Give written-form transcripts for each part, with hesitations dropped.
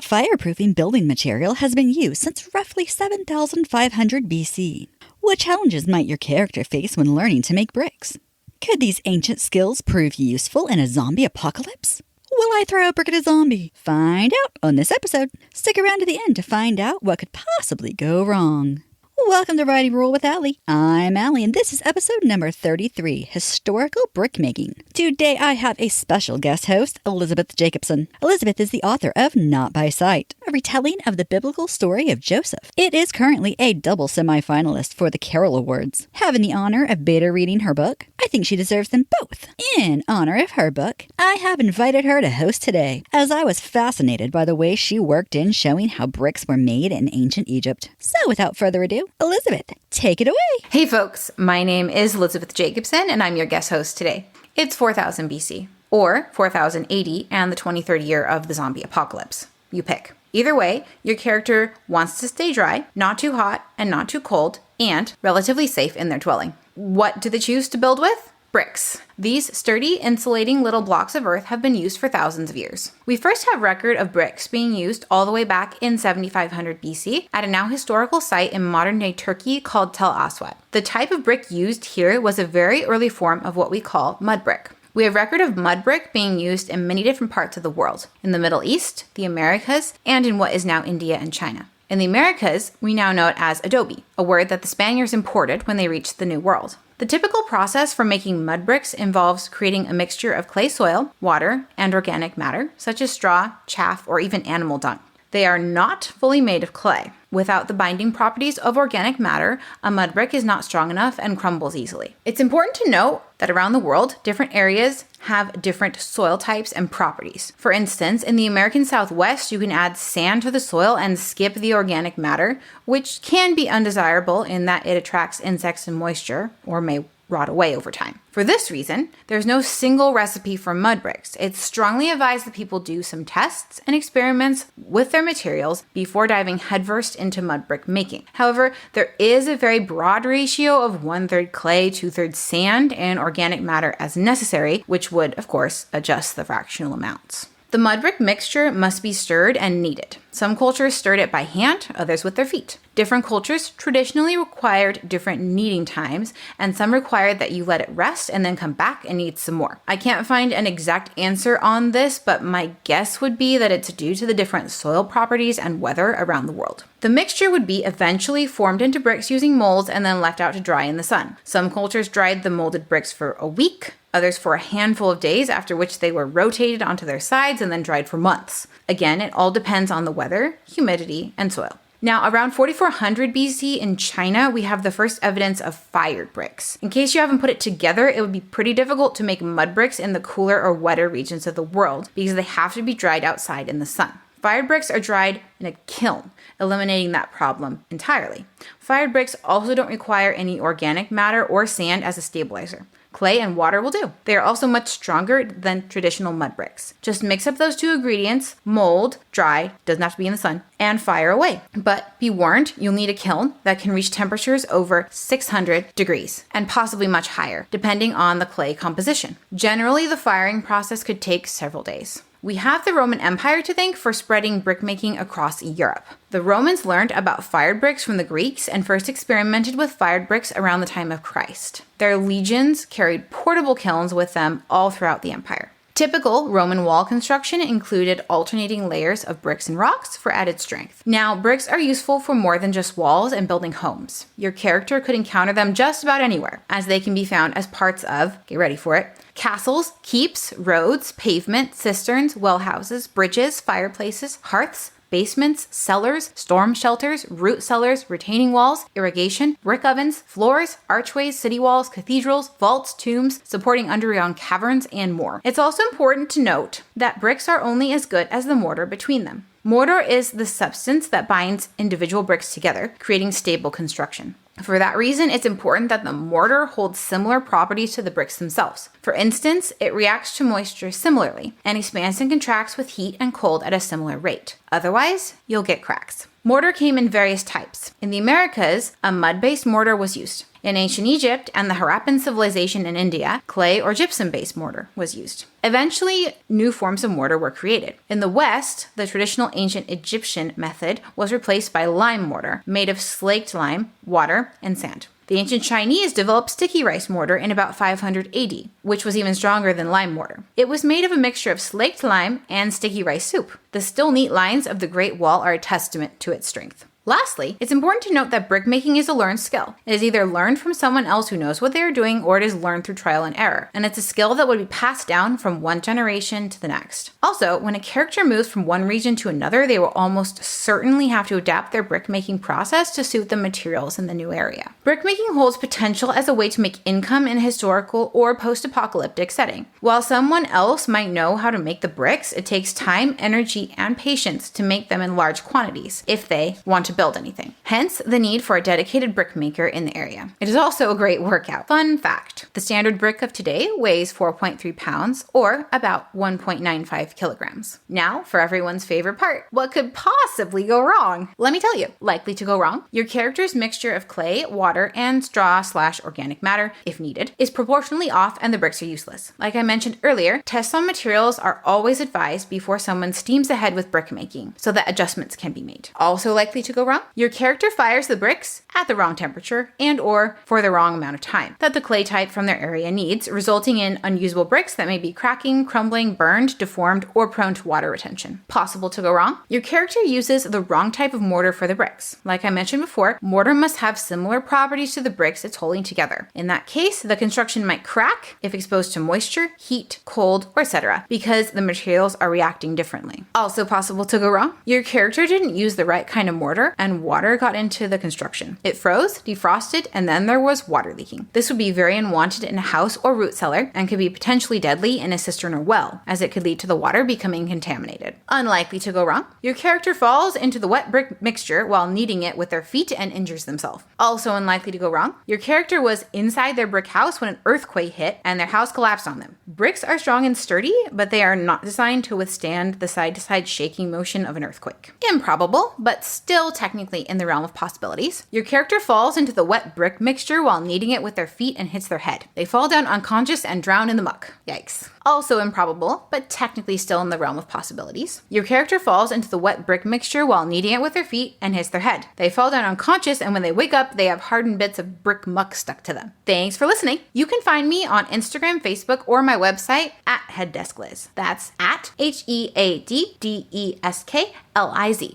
Fireproofing building material has been used since roughly 7,500 BC. What challenges might your character face when learning to make bricks? Could these ancient skills prove useful in a zombie apocalypse? Will I throw a brick at a zombie? Find out on this episode. Stick around to the end to find out what could possibly go wrong. Welcome to Writing Roll with Allie. I'm Allie, and this is episode number 33, Historical Brickmaking. Today I have a special guest host, Elizabeth Jacobson. Elizabeth is the author of Not by Sight, a retelling of the biblical story of Joseph. It is currently a double semi-finalist for the Carroll Awards. Having the honor of beta reading her book, I think she deserves them both. In honor of her book, I have invited her to host today, as I was fascinated by the way she worked in showing how bricks were made in ancient Egypt. So without further ado, Elizabeth, take it away. Hey folks, my name is Elizabeth Jacobson and I'm your guest host today. It's 4000 BC, or 4080 and the 23rd year of the zombie apocalypse. You pick. Either way, your character wants to stay dry, not too hot and not too cold, and relatively safe in their dwelling. What do they choose to build with? Bricks. These sturdy, insulating little blocks of earth have been used for thousands of years. We first have record of bricks being used all the way back in 7500 BC at a now historical site in modern-day Turkey called Tel Aswad. The type of brick used here was a very early form of what we call mud brick. We have record of mud brick being used in many different parts of the world, in the Middle East, the Americas, and in what is now India and China. In the Americas, we now know it as adobe, a word that the Spaniards imported when they reached the New World. The typical process for making mud bricks involves creating a mixture of clay soil, water, and organic matter, such as straw, chaff, or even animal dung. They are not fully made of clay. Without the binding properties of organic matter, a mud brick is not strong enough and crumbles easily. It's important to note that around the world, different areas have different soil types and properties. For instance, in the American Southwest, you can add sand to the soil and skip the organic matter, which can be undesirable in that it attracts insects and moisture, or may rot away over time. For this reason, there's no single recipe for mud bricks. It's strongly advised that people do some tests and experiments with their materials before diving headfirst into mud brick making. However, there is a very broad ratio of 1/3 clay, 2/3 sand, and organic matter as necessary, which would, of course, adjust the fractional amounts. The mud brick mixture must be stirred and kneaded. Some cultures stirred it by hand, others with their feet. Different cultures traditionally required different kneading times, and some required that you let it rest and then come back and knead some more. I can't find an exact answer on this, but my guess would be that it's due to the different soil properties and weather around the world. The mixture would be eventually formed into bricks using molds and then left out to dry in the sun. Some cultures dried the molded bricks for a week, others for a handful of days, after which they were rotated onto their sides and then dried for months. Again, it all depends on the weather, humidity, and soil. Now, around 4400 BC in China, we have the first evidence of fired bricks. In case you haven't put it together, it would be pretty difficult to make mud bricks in the cooler or wetter regions of the world because they have to be dried outside in the sun. Fired bricks are dried in a kiln, eliminating that problem entirely. Fired bricks also don't require any organic matter or sand as a stabilizer. Clay and water will do. They are also much stronger than traditional mud bricks. Just mix up those two ingredients, mold, dry, doesn't have to be in the sun, and fire away. But be warned, you'll need a kiln that can reach temperatures over 600 degrees, and possibly much higher, depending on the clay composition. Generally, the firing process could take several days. We have the Roman Empire to thank for spreading brickmaking across Europe. The Romans learned about fired bricks from the Greeks and first experimented with fired bricks around the time of Christ. Their legions carried portable kilns with them all throughout the empire. Typical Roman wall construction included alternating layers of bricks and rocks for added strength. Now, bricks are useful for more than just walls and building homes. Your character could encounter them just about anywhere, as they can be found as parts of, get ready for it, castles, keeps, roads, pavement, cisterns, well houses, bridges, fireplaces, hearths, basements, cellars, storm shelters, root cellars, retaining walls, irrigation, brick ovens, floors, archways, city walls, cathedrals, vaults, tombs, supporting underground caverns, and more. It's also important to note that bricks are only as good as the mortar between them. Mortar is the substance that binds individual bricks together, creating stable construction. For that reason, it's important that the mortar holds similar properties to the bricks themselves. For instance, it reacts to moisture similarly and expands and contracts with heat and cold at a similar rate. Otherwise, you'll get cracks. Mortar came in various types. In the Americas, a mud-based mortar was used. In ancient Egypt and the Harappan civilization in India, clay or gypsum-based mortar was used. Eventually, new forms of mortar were created. In the West, the traditional ancient Egyptian method was replaced by lime mortar, made of slaked lime, water, and sand. The ancient Chinese developed sticky rice mortar in about 500 AD, which was even stronger than lime mortar. It was made of a mixture of slaked lime and sticky rice soup. The still neat lines of the Great Wall are a testament to its strength. Lastly, it's important to note that brickmaking is a learned skill. It is either learned from someone else who knows what they are doing, or it is learned through trial and error, and it's a skill that would be passed down from one generation to the next. Also, when a character moves from one region to another, they will almost certainly have to adapt their brickmaking process to suit the materials in the new area. Brickmaking holds potential as a way to make income in a historical or post-apocalyptic setting. While someone else might know how to make the bricks, it takes time, energy, and patience to make them in large quantities if they want to build anything. Hence, the need for a dedicated brickmaker in the area. It is also a great workout. Fun fact, the standard brick of today weighs 4.3 pounds or about 1.95 kilograms. Now, for everyone's favorite part, what could possibly go wrong? Let me tell you, likely to go wrong. Your character's mixture of clay, water, and straw/organic matter, if needed, is proportionally off and the bricks are useless. Like I mentioned earlier, tests on materials are always advised before someone steams ahead with brickmaking so that adjustments can be made. Also likely to go wrong, your character fires the bricks at the wrong temperature and or for the wrong amount of time that the clay type from their area needs, resulting in unusable bricks that may be cracking, crumbling, burned, deformed, or prone to water retention. Possible to go wrong, your character uses the wrong type of mortar for the bricks. Like I mentioned before, mortar must have similar properties to the bricks it's holding together. In that case, the construction might crack if exposed to moisture, heat, cold, or etc., because the materials are reacting differently. Also possible to go wrong, your character didn't use the right kind of mortar and water got into the construction. It froze, defrosted, and then there was water leaking. This would be very unwanted in a house or root cellar and could be potentially deadly in a cistern or well, as it could lead to the water becoming contaminated. Unlikely to go wrong, your character falls into the wet brick mixture while kneading it with their feet and injures themselves. Also unlikely to go wrong, your character was inside their brick house when an earthquake hit and their house collapsed on them. Bricks are strong and sturdy, but they are not designed to withstand the side-to-side shaking motion of an earthquake. Improbable, but still technically in the realm of possibilities. Your character falls into the wet brick mixture while kneading it with their feet and hits their head. They fall down unconscious and drown in the muck. Yikes. Also improbable, but technically still in the realm of possibilities. Your character falls into the wet brick mixture while kneading it with their feet and hits their head. They fall down unconscious, and when they wake up, they have hardened bits of brick muck stuck to them. Thanks for listening. You can find me on Instagram, Facebook, or my website at HeadDeskLiz. That's at HeadDeskLiz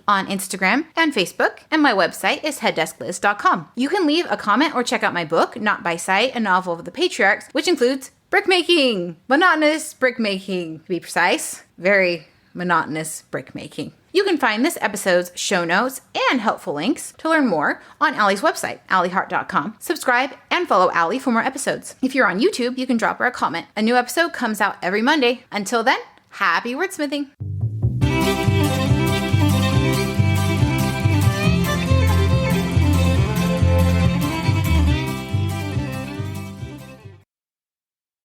on Instagram and Facebook, and my website is headdeskliz.com. You can leave a comment or check out my book, Not by Sight, a novel of the patriarchs, which includes brickmaking, monotonous brickmaking, to be precise, very monotonous brickmaking. You can find this episode's show notes and helpful links to learn more on Allie's website, alliehart.com. Subscribe and follow Allie for more episodes. If you're on YouTube, you can drop her a comment. A new episode comes out every Monday. Until then, happy wordsmithing.